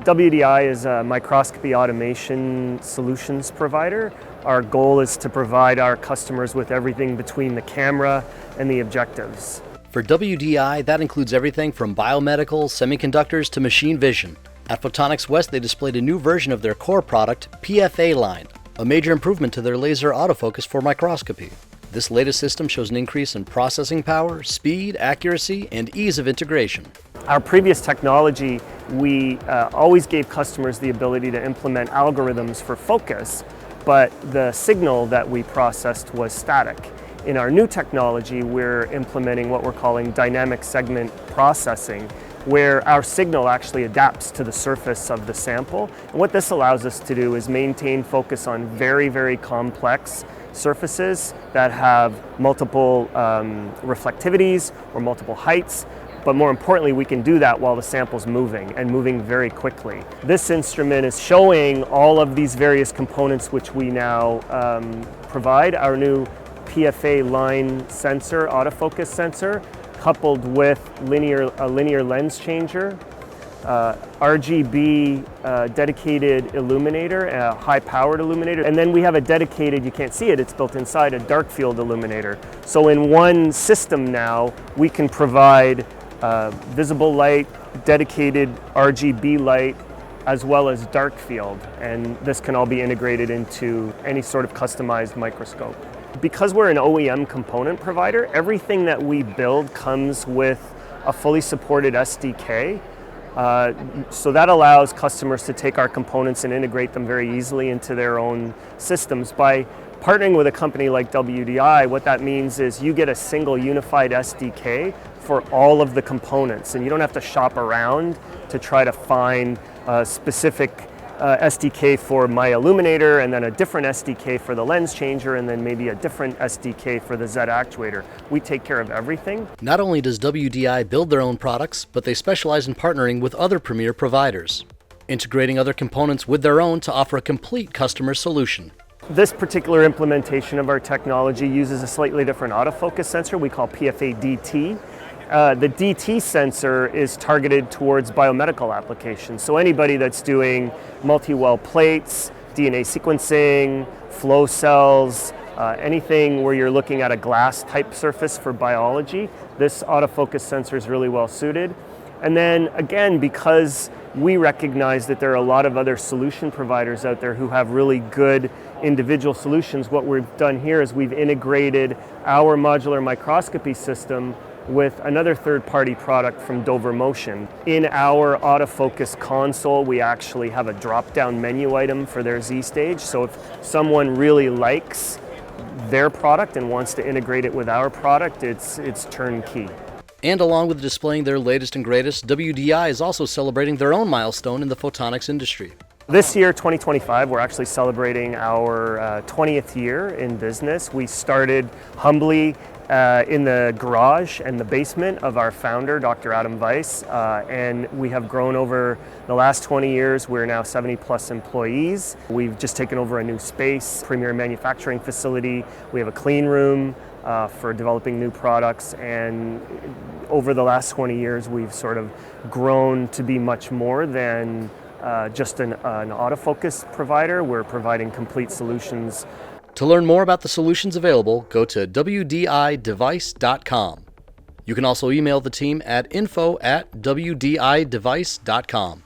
WDI is a microscopy automation solutions provider. Our goal is to provide our customers with everything between the camera and the objectives. For WDI, that includes everything from biomedical, semiconductors to machine vision. At Photonics West, they displayed a new version of their core product, PFA-LN, a major improvement to their laser autofocus for microscopy. This latest system shows an increase in processing power, speed, accuracy, and ease of integration. Our previous technology, we always gave customers the ability to implement algorithms for focus, but the signal that we processed was static. In our new technology, we're implementing what we're calling dynamic segment processing, where our signal actually adapts to the surface of the sample. And what this allows us to do is maintain focus on very, very complex surfaces that have multiple reflectivities or multiple heights. But more importantly, we can do that while the sample's moving and moving very quickly. This instrument is showing all of these various components which we now provide. Our new PFA-LN sensor, autofocus sensor, coupled with a linear lens changer, RGB dedicated illuminator, a high-powered illuminator, and then we have a dedicated, you can't see it, it's built inside, a dark field illuminator. So in one system now, we can provide visible light, dedicated RGB light, as well as dark field, and this can all be integrated into any sort of customized microscope. Because we're an OEM component provider, everything that we build comes with a fully supported SDK. So that allows customers to take our components and integrate them very easily into their own systems. By partnering with a company like WDI, what that means is you get a single unified SDK for all of the components, and you don't have to shop around to try to find a specific SDK for my illuminator, and then a different SDK for the lens changer, and then maybe a different SDK for the Z actuator. We take care of everything. Not only does WDI build their own products, but they specialize in partnering with other premier providers, integrating other components with their own to offer a complete customer solution. This particular implementation of our technology uses a slightly different autofocus sensor we call PFA-DT. The DT sensor is targeted towards biomedical applications. So anybody that's doing multi-well plates, DNA sequencing, flow cells, anything where you're looking at a glass type surface for biology, this autofocus sensor is really well suited. And then again, because we recognize that there are a lot of other solution providers out there who have really good individual solutions, what we've done here is we've integrated our modular microscopy system with another third-party product from Dover Motion. In our autofocus console, we actually have a drop-down menu item for their Z-Stage. So if someone really likes their product and wants to integrate it with our product, it's turnkey. And along with displaying their latest and greatest, WDI is also celebrating their own milestone in the photonics industry. This year, 2025, we're actually celebrating our 20th year in business. We started humbly in the garage and the basement of our founder, Dr. Adam Weiss, and we have grown over the last 20 years. We're now 70 plus employees. We've just taken over a new space, premier manufacturing facility. We have a clean room for developing new products, and over the last 20 years, we've sort of grown to be much more than just an autofocus provider. We're providing complete solutions. To learn more about the solutions available, go to WDIdevice.com. You can also email the team at info@WDIdevice.com.